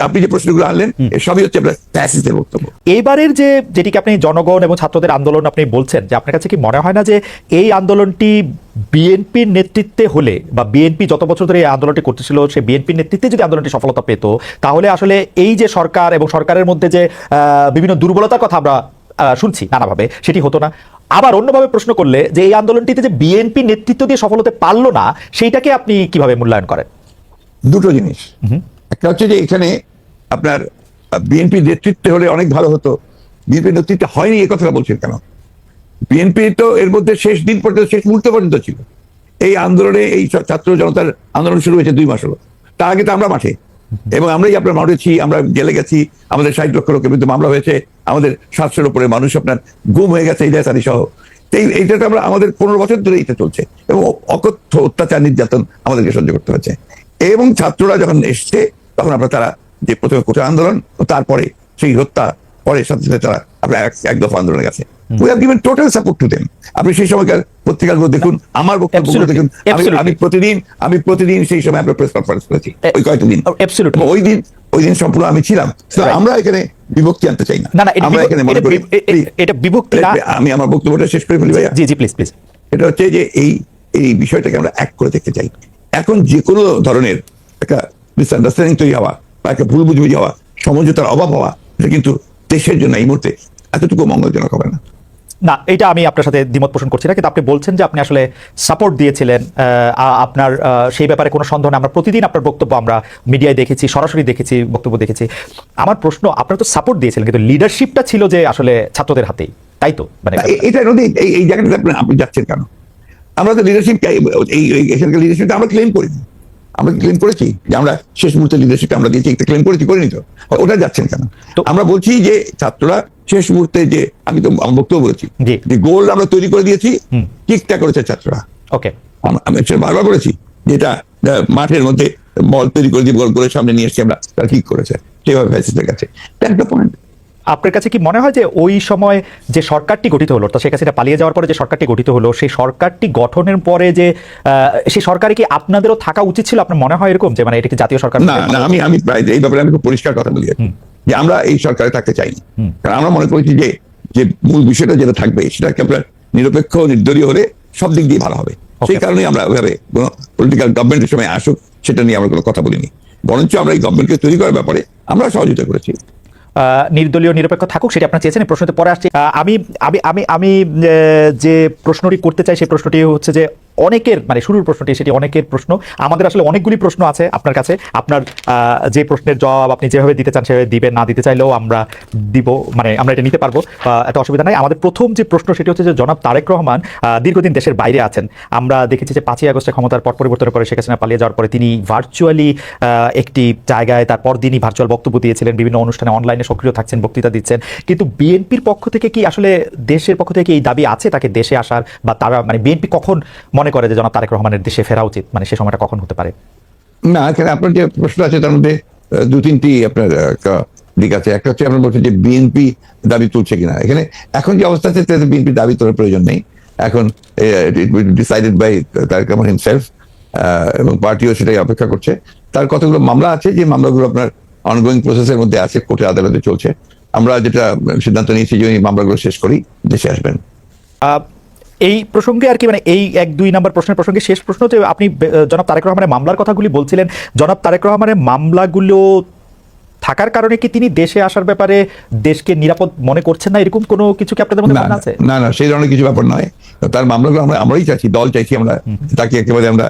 আপনি যে প্রশ্নগুলো আনলেন সবই হচ্ছে আপনার ফ্যাসিস্টের বক্তব্য। এইবারের যেটিকে আপনি জনগণ এবং ছাত্রদের আন্দোলন আপনি বলছেন, যে আপনার কাছে কি মনে হয় না যে এই আন্দোলনটি বিএনপির নেতৃত্বে হলে, বা বিএনপি যত বছর ধরে এই আন্দোলনটি করতেছিল সে বিএনপির নেতৃত্বে যদি আন্দোলনটি সফলতা পেত, তাহলে আসলে এই যে সরকার এবং সরকারের মধ্যে যে বিভিন্ন দুর্বলতার কথা আমরা শুনছি নানাভাবে, সেটি হতো না? আবার অন্যভাবে প্রশ্ন করলে, যে এই আন্দোলনটিতে যে বিএনপি নেতৃত্ব দিয়ে সফল হতে পারলো না, সেইটাকে আপনি কিভাবে মূল্যায়ন করেন? দুটো জিনিস। একটা হচ্ছে যে এখানে আপনার বিএনপি নেতৃত্বে হলে অনেক ভালো হতো, বিএনপি নেতৃত্বে হয়নি এই কথাটা বলছেন কেন? বিএনপি তো এর মধ্যে শেষ দিন পর্যন্ত, শেষ মুহূর্ত পর্যন্ত ছিল এই আন্দোলনে। এই ছাত্র জনতার আন্দোলন শুরু হয়েছে 2 মাস হলো, তার আগে তো আমরা মাঠে, এবং আমরাই আপনার মাঠেছি, আমরা জেলে গেছি, আমাদের 60 লক্ষ লোকের বিরুদ্ধে মামলা হয়েছে, আমাদের 700-র উপরে মানুষ আপনার গুম হয়ে গেছে ইলিয়াস আলী সহ। এইটা তো আমরা, আমাদের 15 বছর ধরে এটা চলছে, এবং অকথ্য অত্যাচার নির্যাতন আমাদেরকে সহ্য করতে হয়েছে। এবং ছাত্ররা যখন এসছে তখন আপনার তারা যে প্রথমে কোটা আন্দোলন, তারপরে সেই হত্যা, পরে সাথে সাথে তারা আপনার এক দফা আন্দোলনে গেছে। We have given total support to them. আপনি সেই সময়কার পত্রিকাগুলো দেখুন, আমার বক্তব্যগুলো দেখুন। আমি প্রতিদিন সেই সময় আমরা প্রেস কনফারেন্স করেছি ওই কয়েকটা দিন। ওই দিন সম্পূর্ণ আমি ছিলাম। আমরা এখানে বিভক্তি আনতে চাই না। আমরা এখানে মনে করি এটা বিভক্তি না। আমি আমার বক্তব্যটা শেষ করে ফেলি ভাইয়া। জি প্লিজ। এটা হচ্ছে যে এই বিষয়টাকে আমরা এক করে দেখতে চাই। এখন যে কোনো ধরনের একটা মিসআন্ডারস্ট্যান্ডিং তৈরি হওয়া বা একটা ভুল বুঝবুঝি হওয়া, সমঝোতার অভাব হওয়া, এটা কিন্তু দেশের জন্য এই মুহূর্তে এতটুকু মঙ্গলজনক হবে না। না, এটা আমি আপনার সাথে দ্বিমত পোষণ করছি না, কিন্তু আপনি বলছেন যে আপনি আসলে সাপোর্ট দিয়েছিলেন। আপনার সেই ব্যাপারে কোনো সন্দেহ নেই। আমরা প্রতিদিন আপনার বক্তব্য আমরা মিডিয়ায় দেখেছি, সরাসরি দেখেছি, বক্তব্য দেখেছি। আমার প্রশ্ন, আপনারা তো সাপোর্ট দিয়েছিলেন, কিন্তু লিডারশিপটা ছিল যে আসলে ছাত্রদের হাতেই, তাই তো? মানে এটা এই জায়গাটাতে আপনি যাচ্ছেন কেন? আমরা তো লিডারশিপ, লিডারশিপটা আমরা ক্লেম করিনি। আমরা ক্লেম করেছি যে আমরা শেষ মুহূর্তে লিডারশিপ আমরা দিয়েছি, একটা ক্লেম করেছি, করিনি তো? ওটা যাচ্ছেন কেন? আমরা বলছি যে ছাত্ররা শেষ মুহূর্তে, যে আমি তো আমার বক্তব্য বলেছি যে গোল আমরা তৈরি করে দিয়েছি, কিকটা করেছে ছাত্ররা। ওকে, আমি বারবার বলেছি যেটা মাঠের মধ্যে বল তৈরি করে দিয়ে গোলের সামনে নিয়ে এসেছি আমরা, তারা কিক করেছে সেভাবে ফ্যাসিস্টের কাছে। একটা পয়েন্ট, আপনার কাছে কি মনে হয় যে ওই সময় যে সরকারটি গঠিত হলো, শেখ হাসিনা পালিয়ে যাওয়ার পরে যে সরকারটি গঠিত হলো, সেই সরকারটি গঠনের পরে যে সেই সরকারে কি আপনাদেরও থাকা উচিত ছিল? আপনার মনে হয় এরকম যে মানে এটা কি জাতীয় সরকার? না, আমি এই ব্যাপারে আমি খুব পরিষ্কার কথা বলি যে আমরা এই সরকারে থাকতে চাইনি। কারণ আমরা মনে করেছি যে মূল বিষয়টা যেটা থাকবে সেটাকে আপনার নিরপেক্ষ, নির্দলীয় হলে সব দিক দিয়ে ভালো হবে। সেই কারণে আমরা ওইভাবে কোনো পলিটিক্যাল গভর্নমেন্টের সময় আসুক সেটা নিয়ে আমরা কোনো কথা বলিনি, বরঞ্চ আমরা এই গভর্নমেন্টকে তৈরি করার ব্যাপারে আমরা সহযোগিতা করেছি। নির্দলীয় নিরপেক্ষ থাকুক, সেটা আপনারা চেয়েছেন। প্রশ্নতে পরে আসছি। আমি আমি আমি আমি যে প্রশ্নটি করতে চাই সেই প্রশ্নটি হচ্ছে যে অনেকের, মানে শুরুর প্রশ্নটি, সেটি অনেকের প্রশ্ন। আমাদের আসলে অনেকগুলি প্রশ্ন আছে আপনার কাছে। আপনার যে প্রশ্নের জবাব আপনি যেভাবে দিতে চান সেভাবে দিবেন, না দিতে চাইলেও আমরা দিব, মানে আমরা এটা নিতে পারবো, এত অসুবিধা নাই। আমাদের প্রথম যে প্রশ্ন সেটি হচ্ছে যে জনাব তারেক রহমান দীর্ঘদিন দেশের বাইরে আছেন। আমরা দেখেছি যে 5ই আগস্টে ক্ষমতার পট পরিবর্তনের পরে শেখ হাসিনা পালিয়ে যাওয়ার পরে তিনি ভার্চুয়ালি একটি জায়গায় তারপর দিনই ভার্চুয়াল বক্তব্য দিয়েছিলেন, বিভিন্ন অনুষ্ঠানে অনলাইনে সক্রিয় থাকছেন, বক্তৃতা দিচ্ছেন। কিন্তু বিএনপির পক্ষ থেকে কি আসলে, দেশের পক্ষ থেকে এই দাবি আছে তাকে দেশে আসার, বা তারা মানে বিএনপি কখন মনে করে যে জনাব তারেক রহমানের দেশে ফেরা উচিত, মানে সে সময়টা কখন হতে পারে? না, এখানে আপনার যে প্রশ্ন আছে তার মধ্যে 2-3টি আপনার দিক আছে। একটা হচ্ছে আপনার বলছেন যে বিএনপি দাবি তুলছে কিনা। এখানে এখন যে অবস্থা আছে তাতে বিএনপি দাবি তোলার প্রয়োজন নেই। এখন decided by Tarique Rahman himself, এবং পার্টিও সেটাই অপেক্ষা করছে। তার কতগুলো মামলা আছে, যে মামলাগুলো আপনার অনগোয়িং প্রসেসের মধ্যে আছে, কোর্টে আদালতে চলছে। আমরা যেটা সিদ্ধান্ত নিয়েছি যে এই মামলাগুলো শেষ করি দেশে আসবেন। এই প্রসঙ্গে আর কি, মানে এই 1-2 নম্বর প্রশ্নের প্রসঙ্গে শেষ প্রশ্ন, যে আপনি জনাব তারেক রহমানের মামলার কথাগুলি বলছিলেন, জনাব তারেক রহমানের মামলাগুলো থাকার কারণে কি তিনি দেশে আসার ব্যাপারে দেশকে নিরাপদ মনে করছেন না, এরকম কোনো কিছু কি আপনাদের মধ্যে মনে আছে? না, সেই ধরনের কিছু ব্যাপার নয়। তার মামলাগুলো আমরাই চাইছি, দল চাইছি আমরা তাকে একেবারে আমরা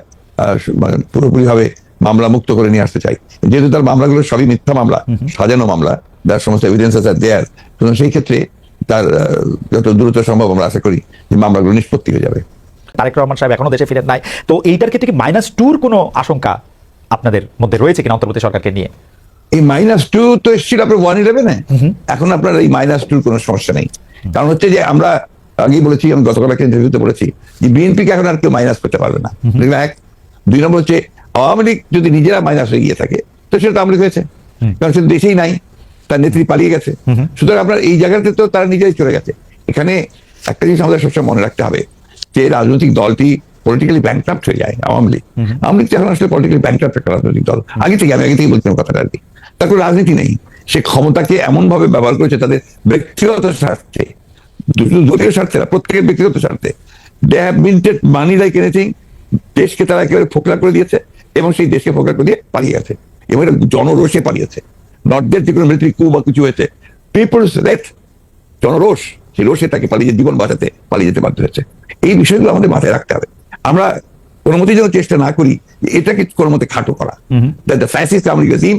পুরোপুরি ভাবে মামলা মুক্ত করে নিয়ে আসতে চাই। যেহেতু তার মামলাগুলো সবই মিথ্যা মামলা, সাজানো মামলা, যার সমস্ত এভিডেন্সেস আর দেয়ার, সেই ক্ষেত্রে তার যত দ্রুত সম্ভব আমরা আশা করি যে মামলাগুলো নিষ্পত্তি হয়ে যাবে। তারেক রহমান সাহেব এখনো দেশে ফিরেন নাই, তো এইটার ক্ষেত্রে কি -2 কোনো আশঙ্কা আপনাদের মধ্যে রয়েছে কিনা অন্তর্বর্তী সরকারকে নিয়ে? এই -2 তো এসেছিল আপনার 1/11-এ। এখন আপনার এই -2 কোনো সমস্যা নেই। কারণ হচ্ছে যে আমরা আগেই বলেছি, আমি গতকাল একটা ইন্টারভিউতে বলেছি যে বিএনপিকে এখন আর কেউ মাইনাস করতে পারবে না। 2 নম্বর হচ্ছে আওয়ামী লীগ যদি নিজেরা মাইনাস হয়ে গিয়ে থাকে তো সেটা তো আওয়ামী লীগ হয়েছে, কারণ সেটা দেশেই নাই, তার নেত্রী পালিয়ে গেছে। সুতরাং আপনার এই জায়গাতে তো তারা নিজেই চলে গেছে। এখানে একটা জিনিস আমাদের সবসময় মনে রাখতে হবে, যে রাজনৈতিক দলটি পলিটিক্যালি ব্যাংক্রাপ্ট হয়ে যায়। আওয়ামী লীগ এখন আসলে পলিটিক্যালি ব্যাংক্রাপ্ট একটা রাজনৈতিক দল। আগে থেকে বলছিলাম কথাটা আর কি। তার কোনো রাজনীতি নেই। সে ক্ষমতাকে এমন ভাবে ব্যবহার করেছে তাদের ব্যক্তিগত স্বার্থে, দলীয় স্বার্থে না, প্রত্যেকের ব্যক্তিগত স্বার্থে। They have minted money like anything. দেশকে তারা একেবারে ফোকলা করে দিয়েছে এবং সেই দেশকে ফোকলা করে দিয়ে পালিয়ে গেছে এবং এটা জনরোষে পালিয়েছে। নর্থের যে কোনো মিলিটারি কু বা কিছু হয়েছে, পিপলস রেট, জনরোষ, সেই রোষে তাকে পালিয়ে জীবন বাঁচাতে পালিয়ে যেতে বাধ্য হয়েছে। এই বিষয়গুলো আমাদের মাথায় রাখতে হবে। আমরা কোনো মতেই যেন চেষ্টা না করি যে এটাকে কোনো মতে খাটো করা। ফ্যাসিস্ট আওয়ামী লীগ রেজিম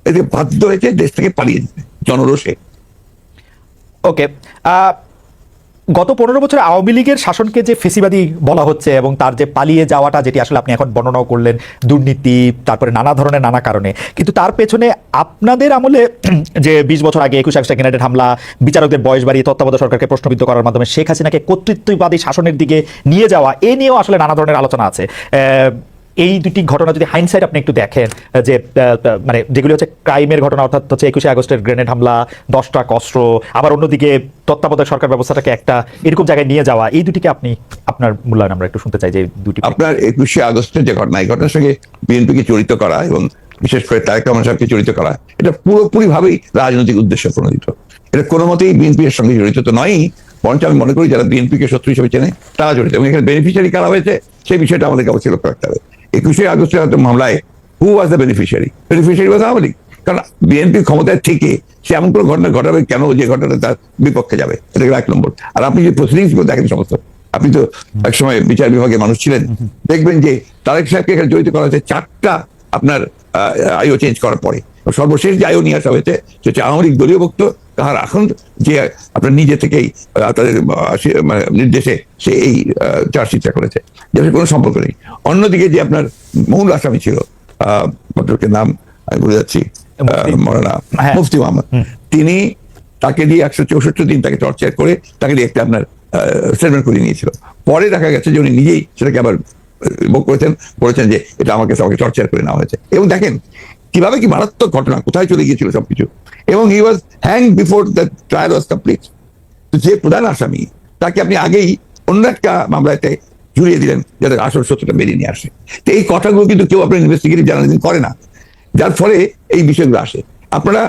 এতে বাধ্য হয়েছে দেশ থেকে পালিয়ে যেতে জনরোষে। ওকে, গত 15 বছর আওয়ামী লীগের শাসনকে যে ফেসিবাদী বলা হচ্ছে এবং তার যে পালিয়ে যাওয়াটা, যেটি আসলে আপনি এখন বর্ণনাও করলেন, দুর্নীতি, তারপরে নানা ধরনের নানা কারণে, কিন্তু তার পেছনে আপনাদের আমলে যে 20 বছর আগে 21 আগস্টে গ্রেনেড হামলা, বিচারকদের বয়স বাড়িয়ে তত্ত্বাবধায়ক সরকারকে প্রশ্নবিদ্ধ করার মাধ্যমে শেখ হাসিনাকে কর্তৃত্ববাদী শাসনের দিকে নিয়ে যাওয়া, এ নিয়েও আসলে নানা ধরনের আলোচনা আছে। এই দুটি ঘটনা যদি হাইন্ডসাইড আপনি একটু দেখেন, যে মানে যেগুলি হচ্ছে ক্রাইমের ঘটনা, অর্থাৎ হচ্ছে 21 আগস্টের গ্রেনেড হামলা, 10 ট্রাক অস্ত্র, আবার অন্যদিকে তত্ত্বাবধায়ক সরকার ব্যবস্থাটাকে একটা এরকম জায়গায় নিয়ে যাওয়া, এই দুটিকে আপনি আপনার মূল্যায়ন আমরা একটু শুনতে চাই। যে দুটি আপনার 21 আগস্টের যে ঘটনা, এই ঘটনার সঙ্গে বিএনপিকে জড়িত করা এবং বিশেষ করে তারেক রহমান সাহেবকে জড়িত করা, এটা পুরোপুরি ভাবেই রাজনৈতিক উদ্দেশ্য প্রণোদিত। এটা কোনো মতেই বিএনপির সঙ্গে জড়িত তো নয়, বরঞ্চ আমি মনে করি যারা বিএনপিকে শত্রু হিসেবে চেনে তারা জড়িত। এবং এখানে বেনিফিশিয়ারি কারা হয়েছে সেই বিষয়টা আমাদেরকে অবশ্যই লক্ষ্য রাখতে হবে। 21 আগস্টের মামলায় who was the beneficiary? Beneficiary was Awami League. কারণ বিএনপি ক্ষমতায় থেকে সে এমন কোনো ঘটনা ঘটাবে কেন যে ঘটনা তার বিপক্ষে যাবে? এটা 1 নম্বর। আর আপনি যে প্রসিডিংস গুলো দেখেন সমস্ত, আপনি তো একসময় বিচার বিভাগের মানুষ ছিলেন, দেখবেন যে তারেক সাহেবকে এখানে জড়িত করা হয়েছে 4টা আপনার আইও চেঞ্জ করার পরে। সর্বশেষ যে আইও নিয়ে আসা হয়েছে সেটা হচ্ছে আওয়ামী লীগ দলীয় ভুক্ত তাহার এখন যে আপনার নিজে থেকেই তাদের নির্দেশে সে এই চার্জশিটটা করেছে, যার কোনো সম্পর্ক নেই। অন্যদিকে যে আপনার মূল আসামি ছিল, ভদ্রলোকের নাম আমি ভুলে যাচ্ছি, মৌলানা মুফতি মোহাম্মদ, তিনি তাকে দিয়ে 164 দিন তাকে টর্চার করে তাকে দিয়ে একটা আপনার স্টেটমেন্ট করে নিয়েছিল। পরে দেখা গেছে যে উনি নিজেই সেটাকে আবার বলেছেন যে এটা আমাকে টর্চার করে নেওয়া হয়েছে। এবং দেখেন কিভাবে কি মারাত্মক ঘটনা, কোথায় চলে গিয়েছিল সবকিছু। এবং he was hang before the trial was complete. যে প্রধান আসামি তাকে আপনি আগেই অন্য একটা মামলাতে জুড়িয়ে দিলেন যাতে আসল সত্যটা বেরিয়ে নিয়ে আসে। তো এই কথাগুলো কিন্তু কেউ আপনার ইনভেস্টিগেটিভ জার্নালিজম করে না, যার ফলে এই বিষয়গুলো আসে। আপনারা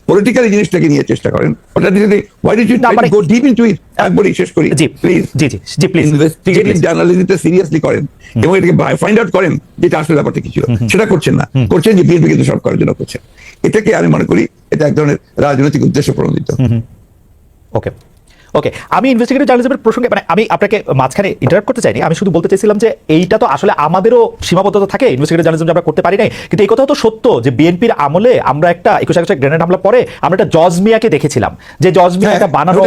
পলিটিক্যাল জিনিসটাকে নিয়ে চেষ্টা করেন, ওটা দিয়ে why did you try to go deep into it? একবারই শেষ করি প্লিজ। ইনভেস্টিগেটিভ জার্নালিজমটা সিরিয়াসলি করেন এবং এটাকে ফাইন্ড আউট করেন যেটা আসলে ব্যাপারটা কি ছিল। সেটা করছেন না, করছেন যে বিএনপি কিন্তু সরকার করার জন্য করছেন। এটাকে আমি মনে করি এটা এক ধরনের রাজনৈতিক উদ্দেশ্য প্রণোদিত। ওকে ওকে, আমি ইনভেস্টিগেটিভ জার্নালিজমের প্রসঙ্গে মানে আমি আপনাকে মাঝখানে ইন্টারাপ্ট করতে চাইনি, আমি শুধু বলতে চাইছিলাম যে এইটা তো আসলে আমাদেরও সীমাবদ্ধতা থাকে, ইনভেস্টিগেটিভ জার্নালিজম আমরা করতে পারি নাই, কিন্তু এই কথা তো সত্য যে বিএনপির আমলে আমরা একটা 21 আগস্টের গ্রেনেড হামলা পরে আমরা একটা জজ মিয়াকে দেখেছিলাম, যে জজ মিয়া একটা বানানো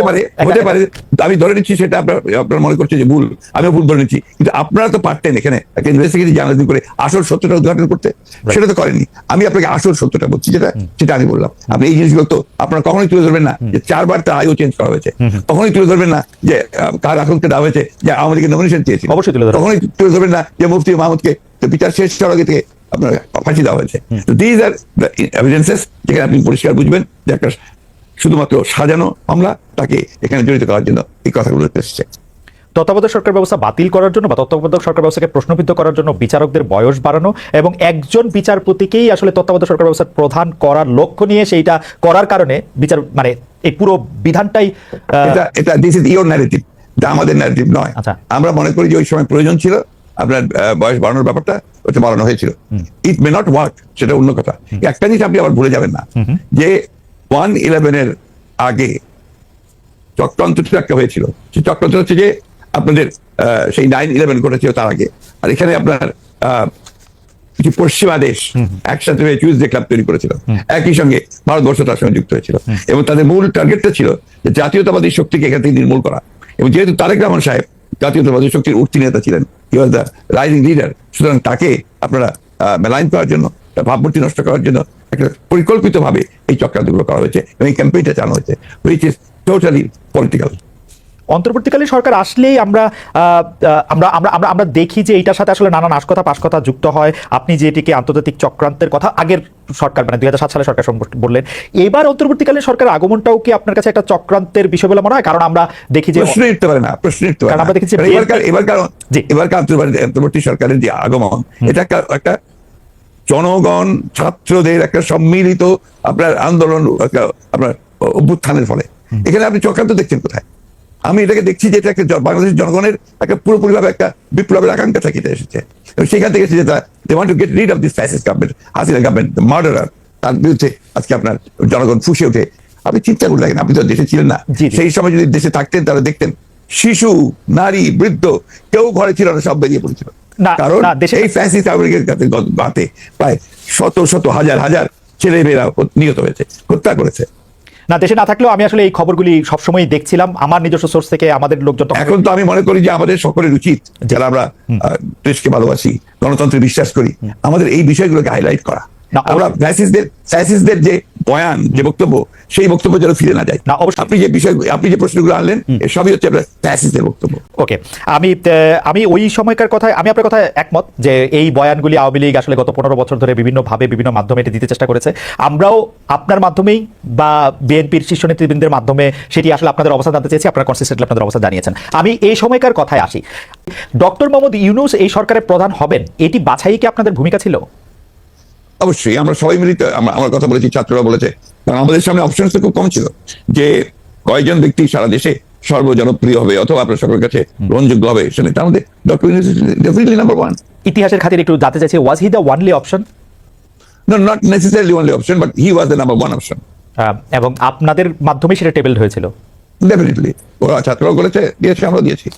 হতে পারে। আমি ধরে নিচ্ছি সেটা আপনার মনে করছে যে ভুল, আমিও ভুল ধরে নিচ্ছি, কিন্তু আপনারা তো পারতেন এখানে একটা ইনভেস্টিগেটিভ জার্নালিজম করে আসল সত্যটা উদ্ঘাটন করতে, সেটা তো করেননি। আমি আপনাকে আসল সত্যটা বলছি, যেটা আমি বললাম। আপনি এই জিনিসগুলো তো আপনারা কখনোই তুলে ধরবেন না যে 4বার তার আইও চেঞ্জ করা হয়েছে, কখনোই তুলে ধরবেন না যে কার আখলকে দেওয়া হয়েছে, যে আওয়ামী লীগের নমিনেশন চেয়েছিল, অবশ্যই তুলে ধরবেন। কখনোই তুলে ধরবেন না যে মুফতি মাহমুদকে বিচার শেষ হওয়ার আগে থেকে আপনার ফাঁসি দেওয়া হয়েছে। দিস আর এভিডেন্সেস যেখানে আপনি পরিষ্কার বুঝবেন যে একটা শুধুমাত্র সাজানো মামলা, তাকে এখানে জড়িত করার জন্য এই কথাগুলো এসেছে। তত্ত্বাবধায়ক সরকার ব্যবস্থা বাতিল করার জন্য বা তত্ত্বাবধায়ক সরকার ব্যবস্থাকে প্রশ্নবিদ্ধ করার জন্য বিচারকদের বয়স বাড়ানো এবং একজন বিচারপতিকেই আসলে তত্ত্বাবধায়ক সরকার ব্যবস্থার প্রধান করার লক্ষ্য নিয়ে সেইটা করার কারণে বিচার মানে এই পুরো বিধানটাই এটা দিস ইজ ইওর ন্যারেটিভ, এটা আমাদের ন্যারেটিভ নয়। আমরা মনে করি যে ওই সময় প্রয়োজন ছিল আপনার বয়স বাড়ানোর ব্যাপারটা, ওটা বাড়ানো হয়েছিল। ইট মে নট ওয়ার্ক, সেটা অন্য কথা। একটা জিনিস আপনি আবার ভুলে যাবেন না যে 1/11 আগে চক্রান্তটা একটা হয়েছিল। সেই চক্রান্ত হচ্ছে যে আপনাদের সেই 9/11 ঘটেছিল তার আগে। আর এখানে আপনার কিছু পশ্চিমা দেশ একসাথে হয়ে টিউজডে ক্লাব তৈরি করেছিল, একই সঙ্গে ভারতবর্ষ তার সঙ্গে যুক্ত হয়েছিল এবং তাদের মূল টার্গেটটা ছিল যে জাতীয়তাবাদী শক্তিকে এখান থেকে নির্মূল করা। এবং যেহেতু তারেক রহমান সাহেব জাতীয়তাবাদী শক্তির উঠতি নেতা ছিলেন, হি ওয়াজ দ্য রাইজিং লিডার, সুতরাং তাকে আপনারা মেলাইন করার জন্য, ভাবমূর্তি নষ্ট করার জন্য একটা পরিকল্পিতভাবে এই চক্রান্তগুলো করা হয়েছে এবং এই ক্যাম্পেইনটা চালানো হয়েছে, হুইচ ইজ টোটালি পলিটিক্যাল। অন্তর্বর্তীকালীন সরকার আসলেই আমরা আমরা আমরা আমরা আমরা দেখি যে এইটার সাথে আসলে নানা নাশকতা পাশকতা যুক্ত হয়। আপনি যেটিকে আন্তর্জাতিক চক্রান্তের কথা আগের সরকার মানে 2007 সালে সরকার বললেন, এবার অন্তর্বর্তীকালীন সরকার আগমনটাও কি আপনার কাছে একটা চক্রান্তের বিষয় বলে মনে হয়? কারণ আমরা দেখি যে প্রশ্ন উঠতে পারে না, আমরা দেখি এবারকার অন্তর্বর্তী সরকারের যে আগমন, এটা একটা জনগণ ছাত্রদের একটা সম্মিলিত আপনার আন্দোলন, আপনার অভ্যুত্থানের ফলে। এখানে আপনি চক্রান্ত দেখছেন কোথায়? আমি এটাকে দেখছি যে এটা একটা বাংলাদেশের জনগণের একটা পুরোপুরিভাবে একটা বিপ্লবের আকাঙ্ক্ষা থাকিতে এসেছে, এবং সেখান থেকে এসেছে they want to get rid of this fascist government, Hasina government, the murderer. তার বিরুদ্ধে আজকে আপনার জনগণ ফুঁসে ওঠে। আপনি চিন্তা করে দেখেন, আপনি তো দেশে ছিলেন না, জি, জি। সেই সময় যদি দেশে থাকতেন তাহলে দেখতেন শিশু, নারী, বৃদ্ধ কেউ ঘরে ছিল না, সব বেরিয়ে পড়েছিল। না, কারণ না, দেশে- এই ফ্যাসিস্ট আমেরিকার গাতে প্রায় শত শত হাজার হাজার ছেলেমেয়েরা নিহত হয়েছে, হত্যা করেছে। না, দেশে না থাকলেও আমি আসলে এই খবরগুলি সবসময় দেখছিলাম আমার নিজস্ব সোর্স থেকে। আমাদের লোকজন তখন- এখন তো আমি মনে করি যে আমাদের সকলের উচিত, যারা আমরা দেশকে ভালোবাসি, গণতন্ত্রে বিশ্বাস করি, আমাদের এই বিষয়গুলোকে হাইলাইট করা। না, আমরা ফ্যাসিস্টদের যে বয়ান, যে বক্তব্য, সেই বক্তব্য যেন ফিরে না যায়। না, অবশ্যই। আপনি যে প্রশ্নগুলো আনলেন, সবই হচ্ছে আপনার ফ্যাসিস্টদের বক্তব্য। ওকে, আমি ওই সময়কার কথায়, আমি আপনার কথায় একমত যে এই বয়ানগুলি আওয়ামী লীগ আসলে গত 15 বছর ধরে বিভিন্নভাবে বিভিন্ন মাধ্যমে এটা দিতে চেষ্টা করেছে। আমরাও আপনার মাধ্যমেই বা বিএনপির শীর্ষ নেতৃবৃন্দের মাধ্যমে সেটি আসলে আপনাদের অবস্থা জানতে চেয়েছি, আপনারা কনসিস্টেন্টলি আপনাদের অবস্থা জানিয়েছেন। আমি এই সময়কার কথায় আসি। ডক্টর মোহাম্মদ ইউনূস এই সরকারের প্রধান হবেন, এটি বাছাই কি আপনাদের ভূমিকা ছিল? অবশ্যই আমরা সবাই মিলিত আমার কথা বলেছি, ছাত্ররা বলেছে, কারণ আমাদের সামনে অপশন তো খুব কম ছিল যে কয়জন ব্যক্তি সারা দেশে সর্বজনপ্রিয় হবে অথবা আপনার সকলের কাছে গ্রহণযোগ্য হবে। সেটা তার মধ্যে doctor Yunus definitely number one. ইতিহাসের খাতিরে একটু জানতে চাইছি, was he the only option? No, not necessarily only option, but he was the number one option. এবং আপনাদের মাধ্যমে সেটা টেবিল হয়েছিল? Definitely. ওরা ছাত্ররাও করেছে, দিয়েছে, আমরাও দিয়েছি।